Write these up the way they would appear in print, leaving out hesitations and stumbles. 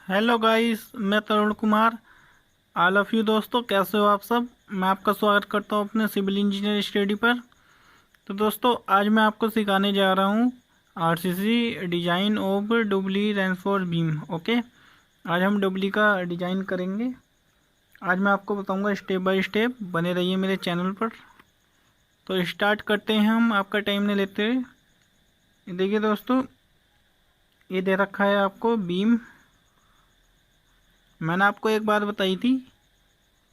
Hello guys, मैं तरुण Kumar. All of you दोस्तों, कैसे हो आप सब। मैं आपका स्वागत करता हूं अपने सिविल इंजीनियर स्टडी पर। तो दोस्तों, आज मैं आपको सिखाने जा रहा हूं RCC design of doubly reinforce beam. Okay, आज हम डुबली का डिजाइन करेंगे। आज मैं आपको बताऊंगा स्टेप बाय स्टेप। बने रहिए मेरे चैनल पर। तो स्टार्ट करते हैं हम, आपका टाइम नहीं लेते हुए। देखिए दोस्तों, ये दे रखा है आपको बीम। मैंने आपको एक बात बताई थी,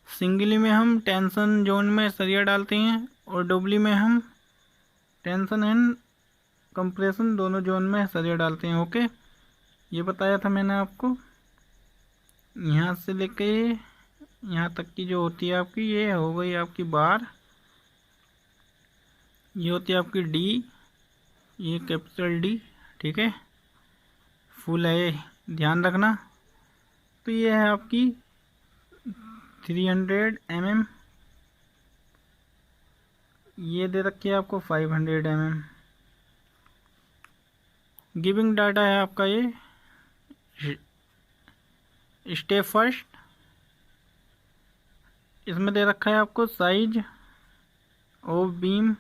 सिंगली में हम टेंशन जोन में सरिया डालते हैं और डुबली में हम टेंशन एंड कंप्रेशन दोनों जोन में सरिया डालते हैं। ओके, ये बताया था मैंने आपको। यहाँ से लेके यहाँ तक की जो होती है आपकी, ये हो गई आपकी बार। ये होती है आपकी डी, ये कैपिटल डी। ठीक है, फुल है ये, ध्यान रखना। तो ये है आपकी 300 mm। ये दे रखी है आपको 500 mm। गिविंग डाटा है आपका ये स्टेप फर्स्ट। इसमें दे रखा है आपको size of beam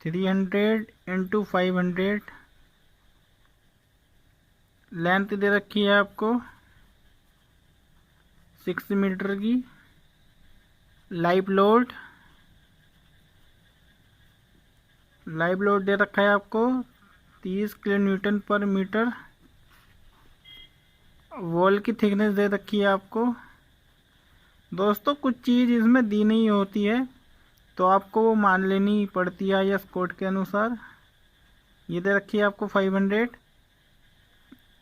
300 into 500। Length दे रखी है आपको 6 मीटर की। लाइव लोड दे रखा है आपको 30 किलो न्यूटन पर मीटर। वॉल की थिकनेस दे रखी है आपको। दोस्तों, कुछ चीज़ इसमें दी नहीं होती है तो आपको वो मान लेनी पड़ती है IS कोड के अनुसार। ये दे रखी है आपको 500।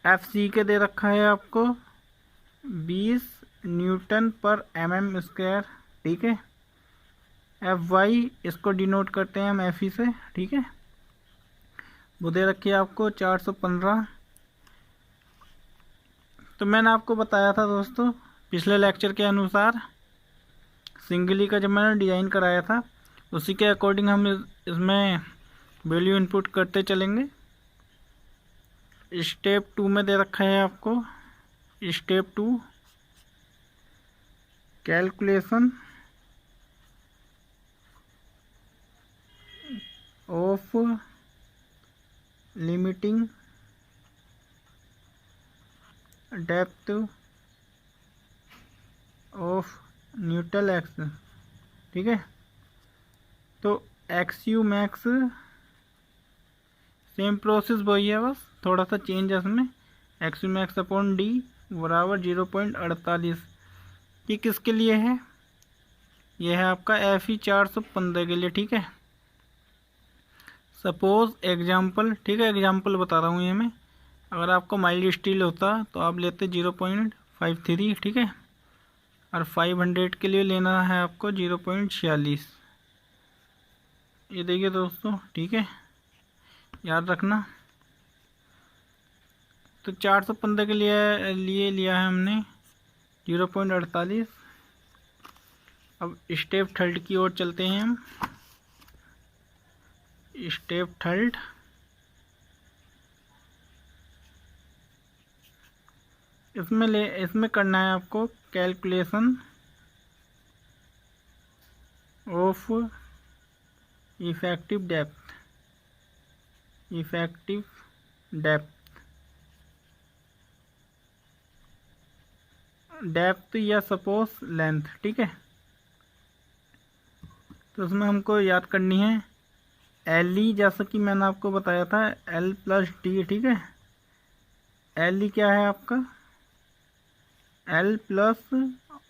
FC के दे रखा है आपको 20 न्यूटन पर mm²। ठीक है, FY इसको डिनोट करते हैं हम FE से। ठीक है, वो दे रखी है आपको 415। तो मैंने आपको बताया था दोस्तों पिछले लेक्चर के अनुसार, सिंगली का जब मैंने डिज़ाइन कराया था उसी के अकॉर्डिंग हम इसमें वैल्यू इनपुट करते चलेंगे। स्टेप 2 में दे रखा है आपको step 2 calculation of limiting depth of neutral x. ठीक है, तो XU मैक्स सेम प्रोसेस वही है, बस थोड़ा सा चेंज है इसमें। XU मैक्स अपॉन डी बराबर 0.48। ये किसके लिए है? ये है आपका FE 415 के लिए। ठीक है, सपोज एग्जाम्पल, ठीक है एग्जाम्पल बता रहा हूँ ये मैं। अगर आपको माइल्ड स्टील होता तो आप लेते 0.53। ठीक है, और 500 के लिए लेना है आपको 0.46। ये देखिए दोस्तों, ठीक है याद रखना। तो 415 के लिए लिया है हमने 0.48। अब स्टेप थर्ड की ओर चलते हैं हम। स्टेप थर्ड, इसमें करना है आपको कैलकुलेशन ऑफ इफेक्टिव डेप्थ या सपोज लेंथ। ठीक है, तो उसमें हमको याद करनी है LE, जैसा कि मैंने आपको बताया था L प्लस D। ठीक है, LE क्या है आपका L प्लस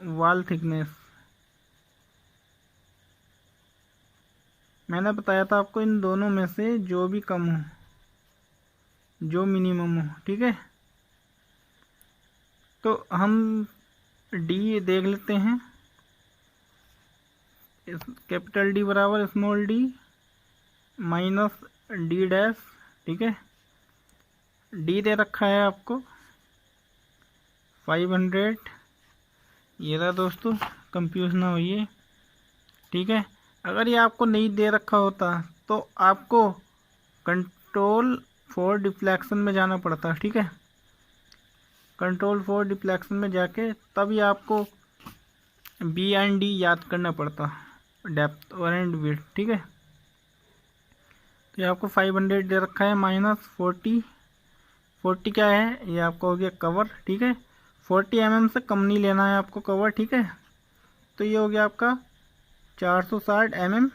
वॉल थिकनेस। मैंने बताया था आपको इन दोनों में से जो भी कम हो, जो मिनिमम हो। ठीक है, तो हम D देख लेते हैं। कैपिटल D बराबर small d minus D dash. ठीक है, D दे रखा है आपको 500। ये रहा दोस्तों, कंफ्यूज ना होइए। ठीक है, अगर ये आपको नहीं दे रखा होता तो आपको कंट्रोल फॉर डिफ्लेक्शन में जाना पड़ता है, ठीक है। कंट्रोल फॉर डिफ्लेक्शन में जाके तभी आपको बी एंड डी याद करना पड़ता, डेप्थ और एंड विड्थ, ठीक है। तो ये आपको 500 दे रखा है, -40, 40 क्या है ये आपका हो गया कवर, ठीक है। 40 mm से कम नहीं लेना है आपको कवर, ठीक है। तो ये हो गया आपका 460 mm।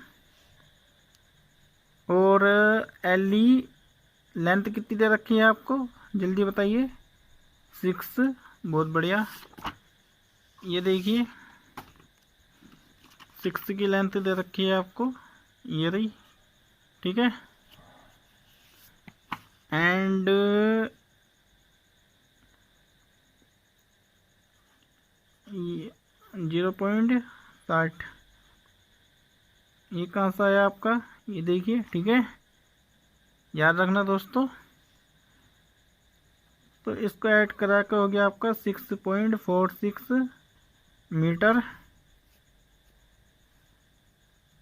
और एलई लेंथ कितनी दे रखी है आपको, जल्दी बताइए। 6, बहुत बढ़िया। ये देखिए 6 की लेंथ दे रखी है आपको, ये रही, ठीक है। एंड 0.60 ये कहाँ से आया आपका, ये देखिए, ठीक है। याद रखना दोस्तों। तो इसको ऐड करा के हो गया आपका 6.46 मीटर।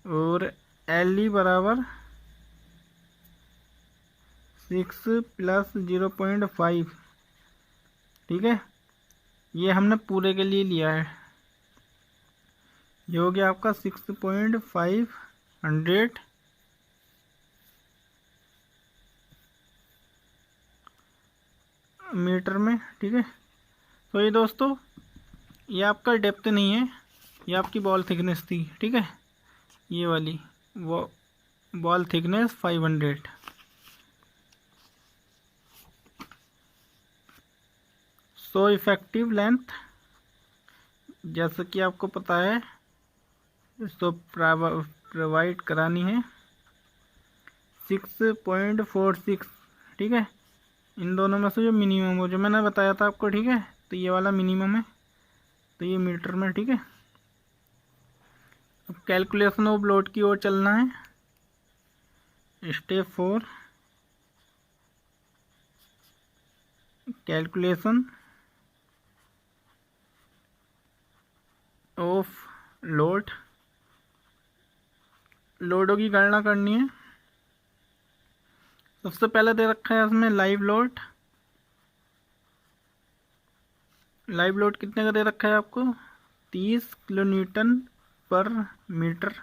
और एल ई बराबर 6 + 0.5, ठीक है। ये हमने पूरे के लिए लिया है। ये हो गया आपका 6.500 मीटर में, ठीक है। तो ये दोस्तों ये आपका डेप्थ नहीं है, ये आपकी बॉल थिकनेस थी, ठीक है। ये वाली वो ball thickness 500। So effective length, जैसा कि आपको पता है इसको प्रोवाइड करानी है 6.46, ठीक है। इन दोनों में से जो मिनिमम हो, जो मैंने बताया था आपको, ठीक है। तो ये वाला मिनिमम है, तो ये मीटर में, ठीक है। अब कैलकुलेशन ऑफ लोड की ओर चलना है। Step 4, calculation of load. लोडों की गणना करनी है। सबसे पहले दे रखा है इसमें लाइव लोड। लाइव लोड कितने का दे रखा है आपको, 30 किलोन्यूटन पर मीटर।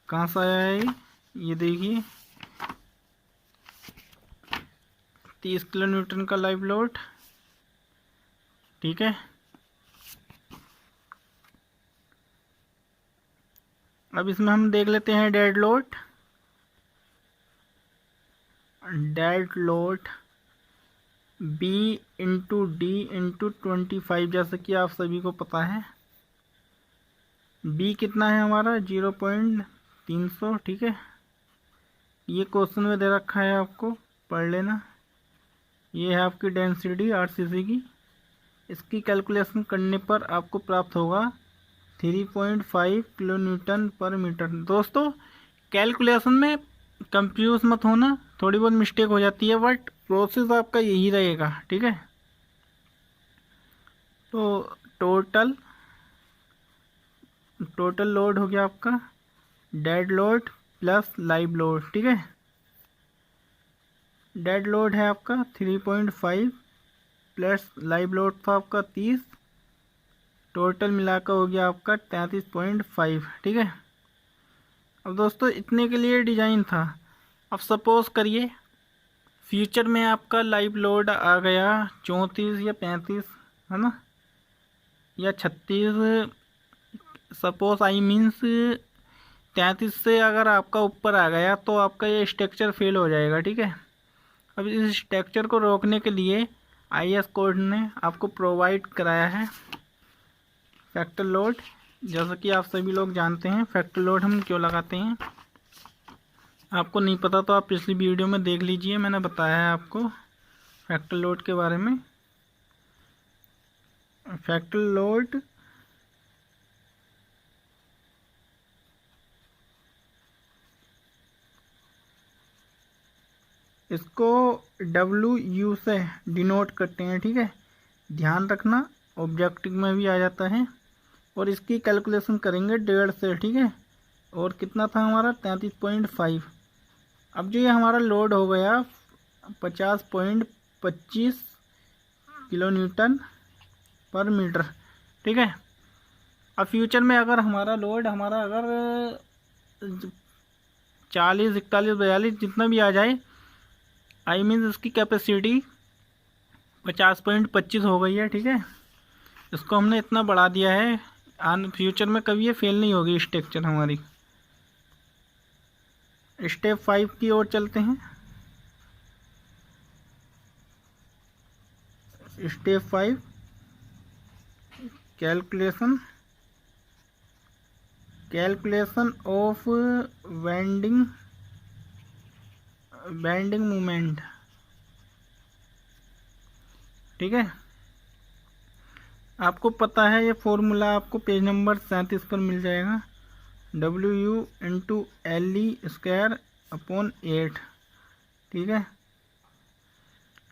कहाँ से आया है ये देखिए, 30 किलोन्यूटन का लाइव लोड, ठीक है। अब इसमें हम देख लेते हैं dead load. Dead load B × D × 25, जैसे कि आप सभी को पता है। B कितना है हमारा 0.300, ठीक है। ये क्वेश्चन में दे रखा है, आपको पढ़ लेना। ये है आपकी डेंसिटी RCC की। इसकी कैलकुलेशन करने पर आपको प्राप्त होगा 3.5 किलोन्यूटन पर मीटर। दोस्तों कैलकुलेशन में कंफ्यूज मत होना, थोड़ी बहुत मिस्टेक हो जाती है, बट प्रोसेस आपका यही रहेगा, ठीक है। तो टोटल लोड हो गया आपका dead load plus live load, ठीक है। डेड लोड है आपका 3.5 प्लस लाइव लोड था आपका 30, टोटल मिलाकर हो गया आपका 33.5, ठीक है। अब दोस्तों इतने के लिए डिज़ाइन था। अब सपोज करिए फ्यूचर में आपका लाइव लोड आ गया 34 या 35, है ना, या 36, सपोज आई मीन्स 33 से अगर आपका ऊपर आ गया तो आपका ये स्ट्रक्चर फेल हो जाएगा, ठीक है। अब इस स्ट्रक्चर को रोकने के लिए IS कोड ने आपको प्रोवाइड कराया है फैक्टर लोड। जैसा कि आप सभी लोग जानते हैं फैक्टर लोड हम क्यों लगाते हैं, आपको नहीं पता तो आप पिछली वीडियो में देख लीजिए, मैंने बताया है आपको फैक्टर लोड के बारे में। फैक्टर लोड इसको WU से डिनोट करते हैं, ठीक है। ध्यान रखना ऑब्जेक्टिव में भी आ जाता है। और इसकी कैलकुलेशन करेंगे 1.5 से, ठीक है। और कितना था हमारा 33.5। अब जो ये हमारा लोड हो गया 50.25 किलो न्यूटन पर मीटर। ठीक है। अब फ्यूचर में अगर हमारा लोड अगर 40, 41, 42 जितना भी आ जाए, आई मीन इसकी कैपेसिटी 50.25 हो गई है। ठीक है। इसको हमने इतना बढ़ा दिया है, आन फ्यूचर में कभी ये फेल नहीं होगी स्ट्रक्चर हमारी। स्टेप 5 की ओर चलते हैं। Step 5 calculation of bending moment. ठीक है। आपको पता है ये फॉर्मूला आपको पेज नंबर 37 पर मिल जाएगा, WU×LE² / 8। ठीक है।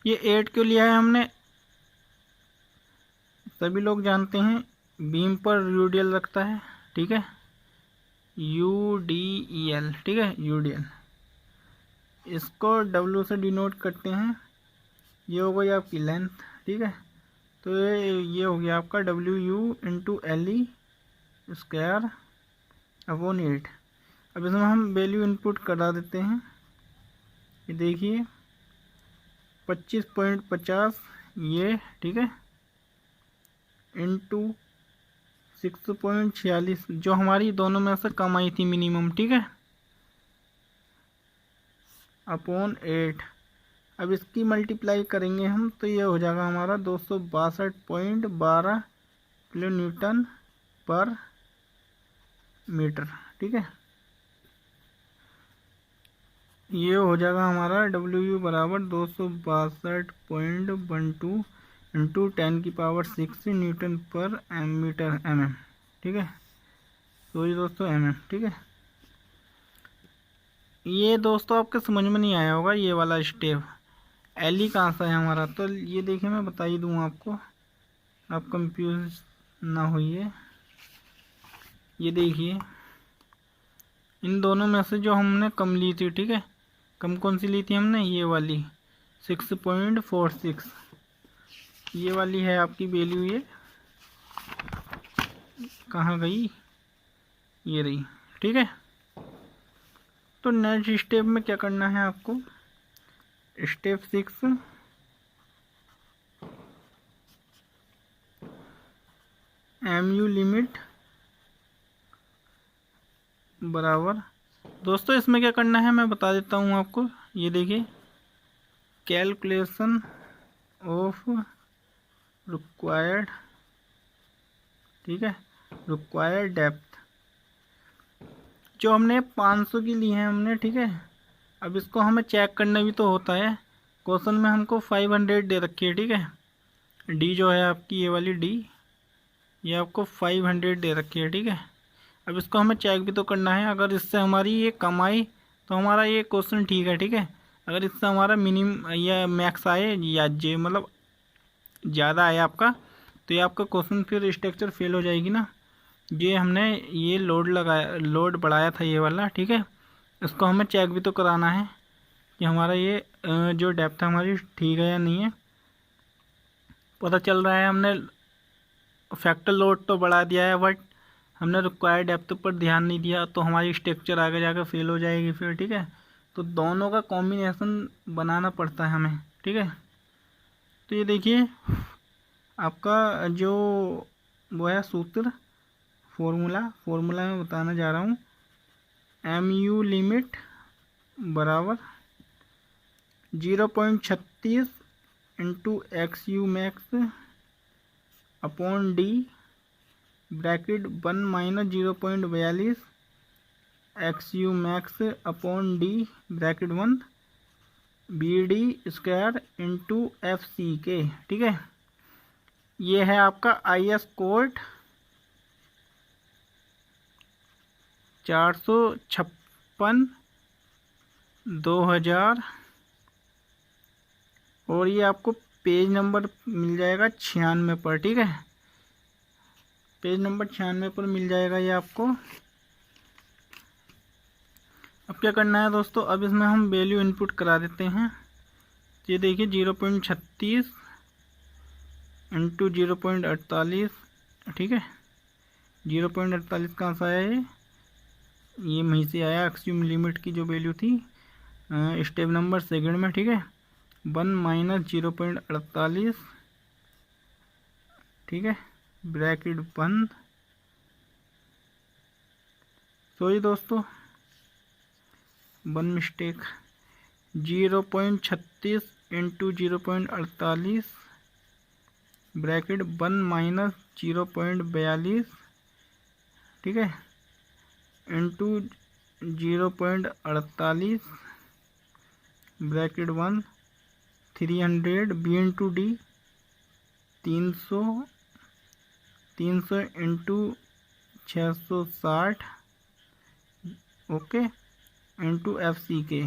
ये 8 क्यों लिया है हमने, सभी लोग जानते हैं बीम पर यूडीएल रखता है। ठीक है, UDEL। ठीक है, UDL इसको W से डिनोट करते हैं। ये हो गई आपकी लेंथ। ठीक है, तो ये हो गया आपका WU×LE² / 8। अब इसमें हम वैल्यू इनपुट करा देते हैं। ये देखिए 25.50 ये। ठीक है, इंटू 6.46 जो हमारी दोनों में से कम आई थी मिनिमम। ठीक है, अपॉन 8। अब इसकी मल्टीप्लाई करेंगे हम तो ये हो जाएगा हमारा 262.12 किलो न्यूटन पर मीटर। ठीक है, ये हो जाएगा हमारा WU बराबर 262.12 इंटू 10⁻6 न्यूटन पर मीटर mm। ठीक है, तो ये दोस्तों mm। ठीक है, ये दोस्तों आपके समझ में नहीं आया होगा ये वाला स्टेप। LE कहाँ सा है हमारा, तो ये देखिए मैं बता ही दूँ आपको, आप कंफ्यूज ना होइए। ये देखिए इन दोनों में से जो हमने कम ली थी, ठीक है, कम कौन सी ली थी हमने, ये वाली 6.46। ये वाली है आपकी वैल्यू। ये कहाँ गई, ये रही। ठीक है, तो नेक्स्ट स्टेप में क्या करना है आपको, स्टेप 6 MU लिमिट बराबर। दोस्तों इसमें क्या करना है मैं बता देता हूँ आपको। ये देखिए कैलकुलेशन ऑफ रिक्वायर्ड, ठीक है, रिक्वायर्ड डेप्थ जो हमने 500 की ली है हमने। ठीक है, अब इसको हमें चेक करना भी तो होता है। क्वेश्चन में हमको 500 दे रखी है। ठीक है, डी जो है आपकी ये वाली डी, ये आपको 500 दे रखी है। ठीक है, अब इसको हमें चेक भी तो करना है। अगर इससे हमारी ये कम आई तो हमारा ये क्वेश्चन ठीक है। ठीक है, अगर इससे हमारा मिनिमम या मैक्स आए या जे मतलब ज़्यादा आए आपका, तो ये आपका क्वेश्चन फिर स्ट्रक्चर फेल हो जाएगी ना। ये हमने ये लोड बढ़ाया था ये वाला। ठीक है, इसको हमें चेक भी तो कराना है कि हमारा ये जो डेप्थ है हमारी ठीक है या नहीं है। पता चल रहा है हमने फैक्टर लोड तो बढ़ा दिया है, बट हमने रिक्वायर्ड डेप्थ पर ध्यान नहीं दिया, तो हमारी स्ट्रक्चर आगे जाकर फेल हो जाएगी फिर। ठीक है, तो दोनों का कॉम्बिनेशन बनाना पड़ता है हमें। ठीक है, तो ये देखिए आपका जो वो है सूत्र, फॉर्मूला मैं बताना जा रहा हूँ। MU लिमिट बराबर 0.36 into XU max upon D bracket 1 - 0.42 XU max upon D bracket 1 BD² into FCK। ठीक है, ये है आपका IS कोड 456/2000 और ये आपको पेज नंबर मिल जाएगा 96 पर। ठीक है, पेज नंबर 96 पर मिल जाएगा ये आपको। अब क्या करना है दोस्तों, अब इसमें हम वैल्यू इनपुट करा देते हैं। तो ये देखिए 0.36 इंटू 0.48, ठीक है। 0.48 कहाँ से आया ये वहीं से आया, एक्सट्रीम लिमिट की जो वैल्यू थी स्टेप नंबर सेकंड में, ठीक है। 1 माइनस 0.48, ठीक है, ब्रैकेट बंद। सॉरी दोस्तों, 1 मिस्टेक, 0.36 इंटू 0.48 ब्रैकेट 1 माइनस 0.42, ठीक है, into 0.48 bracket 1 300 b into d 300 into 660, okay, into f c k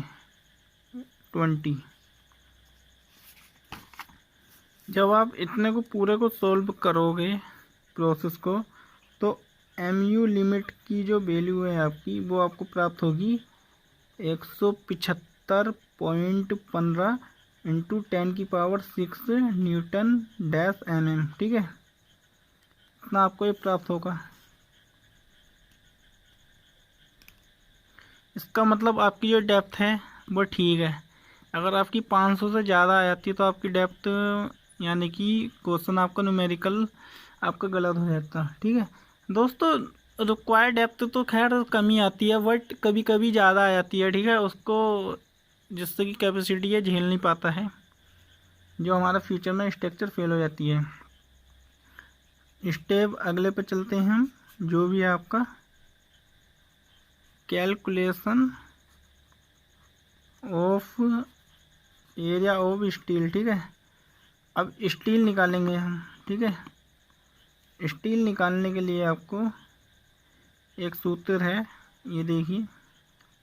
20। जब आप इतने को पूरे को सोल्व करोगे प्रोसेस को, तो एम यू लिमिट की जो वैल्यू है आपकी वो आपको प्राप्त होगी 175.15 इंटू 10⁻6 न्यूटन डैश mm, ठीक है। इतना आपको ये प्राप्त होगा। इसका मतलब आपकी जो डेप्थ है वो ठीक है। अगर आपकी 500 से ज़्यादा आ जाती है तो आपकी डेप्थ यानी कि क्वेश्चन आपका न्यूमेरिकल आपका गलत हो जाता है, ठीक है दोस्तों। रिक्वायर्ड डेप्थ तो खैर कमी आती है, बट कभी कभी ज़्यादा आ जाती है, ठीक है। उसको जिससे कि कैपेसिटी है झेल नहीं पाता है, जो हमारा फ्यूचर में स्ट्रक्चर फेल हो जाती है। स्टेप अगले पे चलते हैं हम, जो भी है आपका calculation of area of steel, ठीक है। अब स्टील निकालेंगे हम, ठीक है। स्टील निकालने के लिए आपको एक सूत्र है, ये देखिए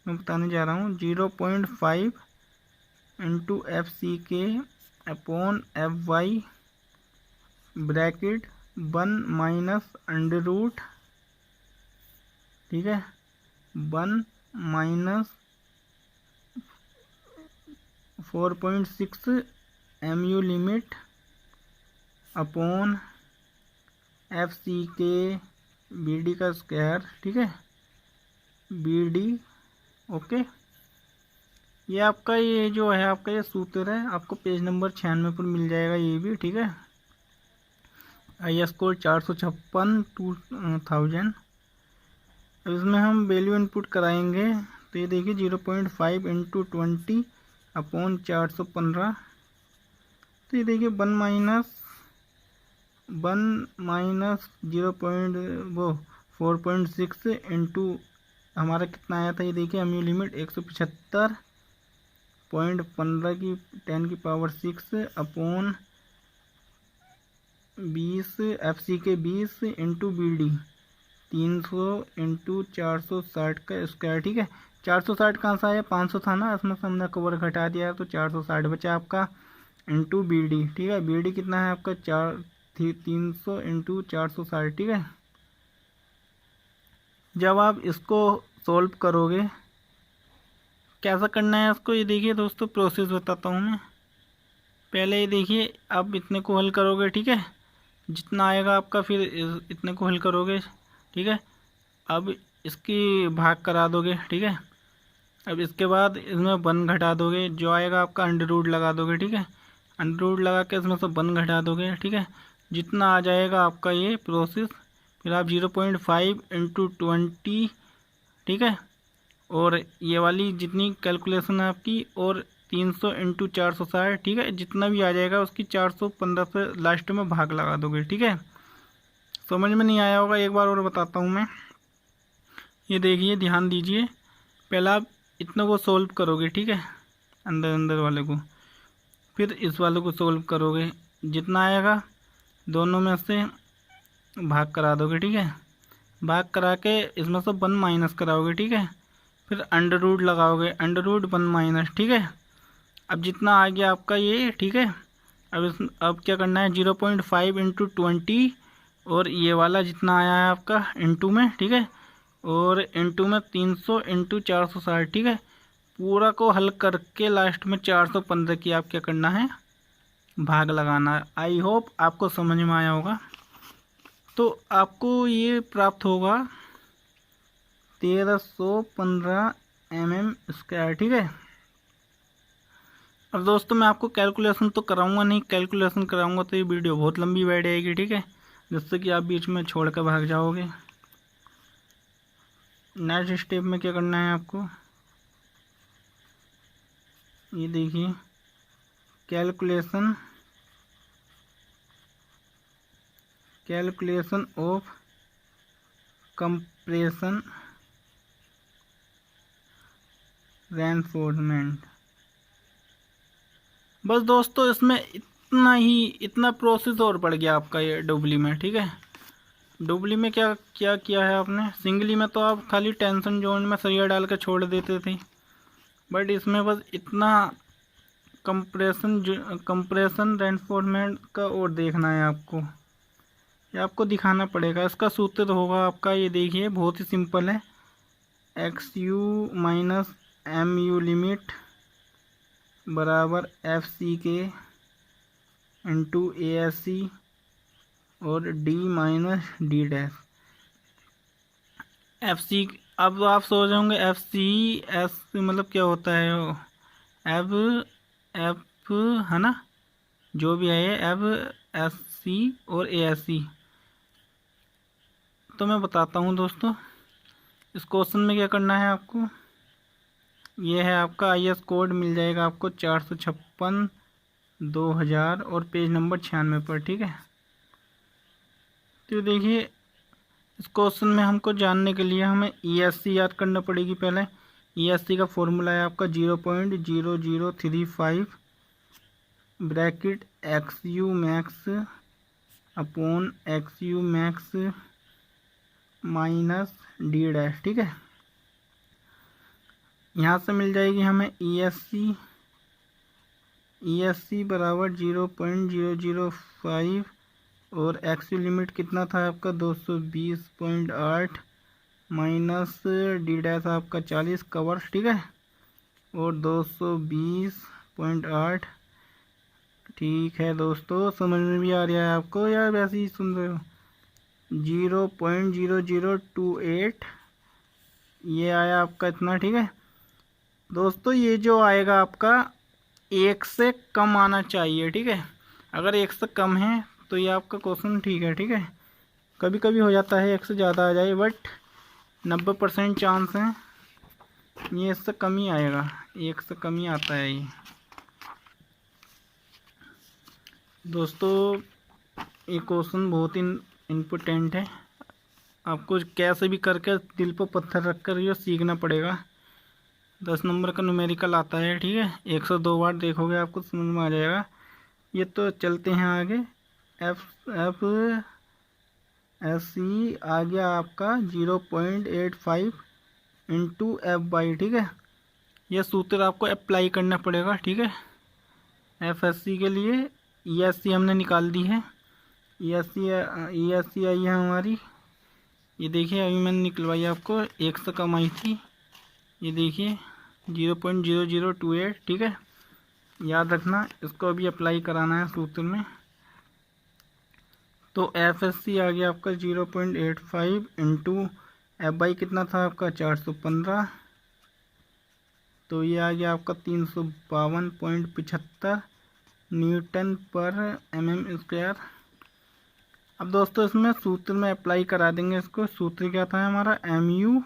मैं बताने जा रहा हूँ। 0.5 into f c k upon f y bracket 1 minus under root, ठीक है, 1 minus 4.6 m u limit upon f c k b D का स्क्वायर, ठीक है, बी डी, ओके। ये आपका ये जो है आपका ये सूत्र है, आपको पेज नंबर 96 पर मिल जाएगा ये भी, ठीक है। I S code 456/2000। अब इसमें हम वैल्यू इनपुट कराएंगे, तो ये देखिए 0.5 इंटू 20 अपॉन 415, तो ये देखिए 1 माइनस 4.6 इंटू हमारा कितना आया था, ये देखिए एम यू लिमिट 175.15 की 10⁻6 upon 20 F c k 20 into B D 300 into 460 का स्क्वायर, ठीक है। 460 कहाँ से आया, 500 था ना, इसमें से हमने कवर घटा दिया तो 460 बचा आपका, इंटू बी डी, ठीक है। बी डी कितना है आपका 300 इंटू 460, ठीक है। जब आप इसको सॉल्व करोगे, कैसा करना है इसको, ये देखिए दोस्तों प्रोसेस बताता हूँ मैं। पहले ये देखिए आप इतने को हल करोगे, ठीक है, जितना आएगा आपका, फिर इतने को हल करोगे, ठीक है। अब इसकी भाग करा दोगे, ठीक है। अब इसके बाद इसमें 1 घटा दोगे, जो आएगा आपका अंडर रूट लगा दोगे, ठीक है। अंडर रूट लगा के इसमें से 1 घटा दोगे, ठीक है। जितना आ जाएगा आपका ये प्रोसेस, फिर आप 0.5 इंटू 20, ठीक है, और ये वाली जितनी कैलकुलेशन है आपकी, और 300 इंटू 460, ठीक है, जितना भी आ जाएगा उसकी 415 से लास्ट में भाग लगा दोगे, ठीक है। समझ में नहीं आया होगा, एक बार और बताता हूँ मैं। ये देखिए ध्यान दीजिए, पहला आप इतना को सोल्व करोगे, ठीक है, अंदर वाले को, फिर इस वाले को सोल्व करोगे, जितना आएगा दोनों में से भाग करा दोगे, ठीक है। भाग करा के इसमें से 1 माइनस कराओगे, ठीक है, फिर अंडर रूट लगाओगे, अंडर रूट 1 माइनस, ठीक है। अब जितना आ गया आपका ये, ठीक है। अब क्या करना है, 0.5 इंटू 20 और ये वाला जितना आया है आपका इंटू में, ठीक है, और इंटू में 300 इंटू 460, ठीक है। पूरा को हल करके लास्ट में 415 की आप क्या करना है, भाग लगाना है। आई होप आपको समझ में आया होगा। तो आपको ये प्राप्त होगा 1315 mm², ठीक है। अब दोस्तों मैं आपको कैलकुलेशन तो कराऊंगा नहीं, कैलकुलेशन कराऊंगा तो ये वीडियो बहुत लंबी बैठ जाएगी, ठीक है, जिससे कि आप बीच में छोड़ कर भाग जाओगे। नेक्स्ट स्टेप में क्या करना है आपको, ये देखिए, कैलकुलेशन ऑफ कंप्रेशन रेनफोर्समेंट। बस दोस्तों इसमें इतना प्रोसेस और बढ़ गया आपका ये डुबली में, ठीक है। डुबली में क्या क्या किया है आपने, सिंगली में तो आप खाली टेंशन जोन में सरिया डाल के छोड़ देते थे, बट इसमें बस इतना कंप्रेशन रेनफोर्समेंट का और देखना है आपको, ये आपको दिखाना पड़ेगा। इसका सूत्र होगा आपका, ये देखिए बहुत ही सिंपल है, XU माइनस MU लिमिट बराबर FCK इंटू ASC और D minus D dash. FC, अब आप सोच रहे होंगे FCS मतलब क्या होता है, एफ है ना, जो भी है ये FSC और ASC। तो मैं बताता हूँ दोस्तों, इस क्वेश्चन में क्या करना है आपको, ये है आपका IS कोड मिल जाएगा आपको 456/2000 और पेज नंबर 96 पर, ठीक है। तो देखिए इस क्वेश्चन में हमको जानने के लिए हमें ESC याद करना पड़ेगी पहले। ESC का फॉर्मूला है आपका 0.0035 bracket XU max upon XU max minus D dash, ठीक है। यहाँ से मिल जाएगी हमें ESC बराबर 0.005 और XU लिमिट कितना था आपका 220.8 माइनस D डैश आपका 40 कवर्स, ठीक है, और 220.8, ठीक है दोस्तों। समझ में भी आ रहा है आपको या वैसे ही सुन रहे हो, 0.0028 ये आया आपका इतना, ठीक है दोस्तों। ये जो आएगा आपका 1 से कम आना चाहिए, ठीक है। अगर 1 से कम है तो ये आपका क्वेश्चन ठीक है, ठीक है। कभी कभी हो जाता है 1 से ज़्यादा आ जाए, बट 90% चांस है ये इससे कम ही आएगा, 1 से कम ही आता है ये दोस्तों। ये क्वेश्चन बहुत ही इम्पोर्टेंट है, आपको कैसे भी करके दिल पर पत्थर रख कर ये सीखना पड़ेगा। 10 नंबर का न्यूमेरिकल आता है, ठीक है, 102 बार देखोगे आपको समझ में आ जाएगा। ये तो चलते हैं आगे। FSC आ गया आपका 0.85 इंटू F/, ठीक है। यह सूत्र आपको अप्लाई करना पड़ेगा, ठीक है। FSC के लिए ESC हमने निकाल दी है, ESC आई है हमारी, ये देखिए अभी मैंने निकलवाई आपको, 1 से कम आई थी, ये देखिए 0.0028, ठीक है। याद रखना, इसको अभी अप्लाई कराना है सूत्र में। तो FSC आ गया आपका 0.85 इंटू F/, कितना था आपका 415, तो ये आ गया आपका 352.75 न्यूटन पर mm²। अब दोस्तों इसमें सूत्र में अप्लाई करा देंगे इसको। सूत्र क्या था हमारा, MU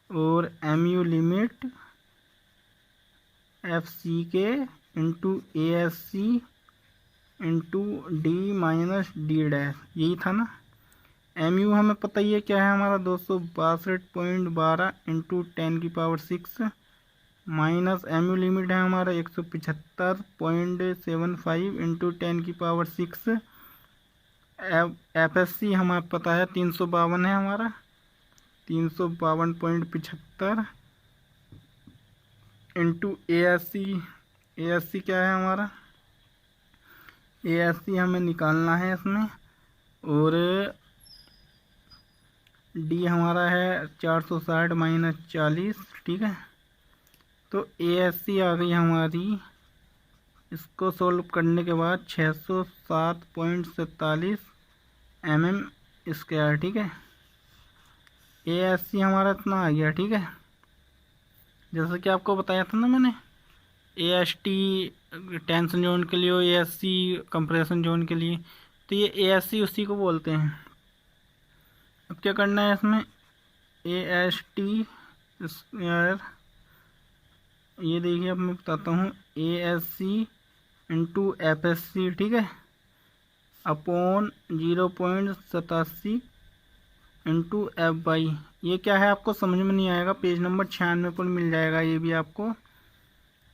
और MU limit FCK into ASC into D minus D dash, यही था ना। MU हमें पता ही है क्या है हमारा, 262.12 इंटू 10⁶ माइनस MU लिमिट है हमारा 175.75 इंटू 10⁶। FSC हमें पता है 352 है हमारा, 352.75 इंटू ASC क्या है हमारा, ASC हमें निकालना है इसमें, और D हमारा है 460 माइनस 40, ठीक है। तो ASC आ गई हमारी। इसको सोल्व करने के बाद 607.47 mm²। ठीक है, ASC हमारा इतना आ गया। ठीक है, जैसे कि आपको बताया था ना मैंने, AST टेंशन जोन के लिए, ASC कंप्रेशन जोन के लिए, तो ये ASC उसी को बोलते हैं। अब क्या करना है इसमें, AST स्क्वायर, ये देखिए अब मैं बताता हूँ, ASC इंटू FSC, ठीक है, अपॉन 0.87 इंटू FY। ये क्या है आपको समझ में नहीं आएगा, पेज नंबर 96 पर मिल जाएगा ये भी आपको।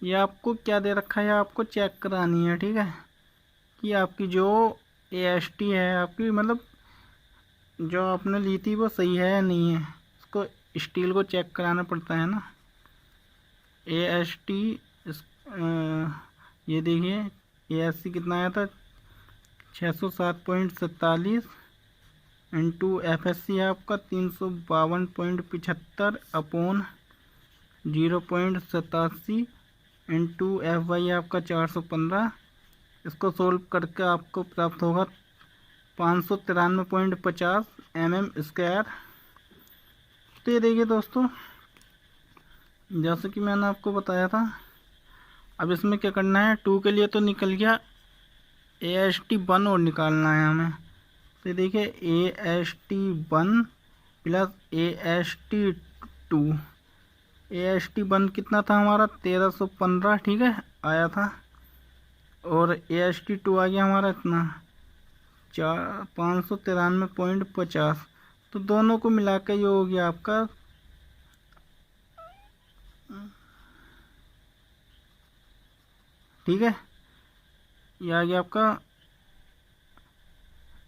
ये आपको क्या दे रखा है, आपको चेक करानी है। ठीक है, कि आपकी जो AST है आपकी, मतलब जो आपने ली थी वो सही है या नहीं है, इसको स्टील को चेक कराना पड़ता है ना। AST ये देखिए ASC कितना आया था, 607.47 इंटू FSC है आपका 352.75 अपॉन 0.87 इंटू FY है आपका 415। इसको सोल्व करके आपको प्राप्त होगा 593.50 mm²। तो ये देखिए दोस्तों, जैसे कि मैंने आपको बताया था, अब इसमें क्या करना है, 2 के लिए तो निकल गया, AST1 और निकालना है हमें। तो देखिए AST1 प्लस AST2, AST1 कितना था हमारा 1315, ठीक है, आया था, और AST2 आ गया हमारा इतना 593.50। तो दोनों को मिलाकर ये हो गया आपका, ठीक है, ये आ गया आपका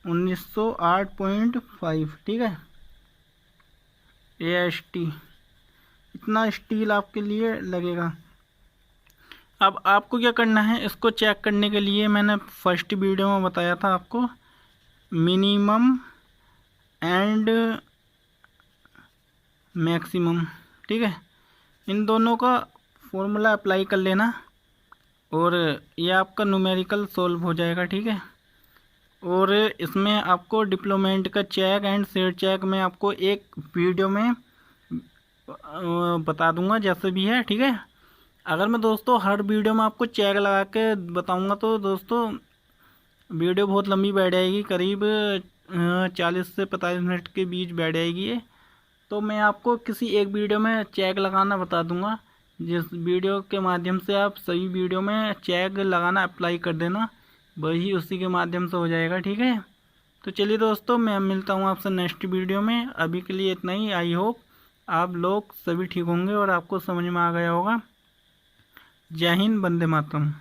1908.5। ठीक है, AST इतना स्टील आपके लिए लगेगा। अब आपको क्या करना है, इसको चेक करने के लिए मैंने फर्स्ट वीडियो में बताया था आपको, मिनिमम एंड मैक्सिमम। ठीक है, इन दोनों का फॉर्मूला अप्लाई कर लेना और ये आपका न्यूमेरिकल सॉल्व हो जाएगा। ठीक है, और इसमें आपको डिप्लोमेंट का चेक एंड सेट चेक मैं आपको एक वीडियो में बता दूंगा जैसे भी है। ठीक है, अगर मैं दोस्तों हर वीडियो में आपको चेक लगा के बताऊंगा तो दोस्तों वीडियो बहुत लंबी बैठ जाएगी, करीब 40 से 45 मिनट के बीच बैठ जाएगी ये। तो मैं आपको किसी एक वीडियो में चेक लगाना बता दूंगा, जिस वीडियो के माध्यम से आप सभी वीडियो में चेक लगाना अप्लाई कर देना, वही उसी के माध्यम से हो जाएगा। ठीक है, तो चलिए दोस्तों, मैं मिलता हूँ आपसे नेक्स्ट वीडियो में। अभी के लिए इतना ही। आई होप आप लोग सभी ठीक होंगे और आपको समझ में आ गया होगा। जय हिंद, वंदे मातरम।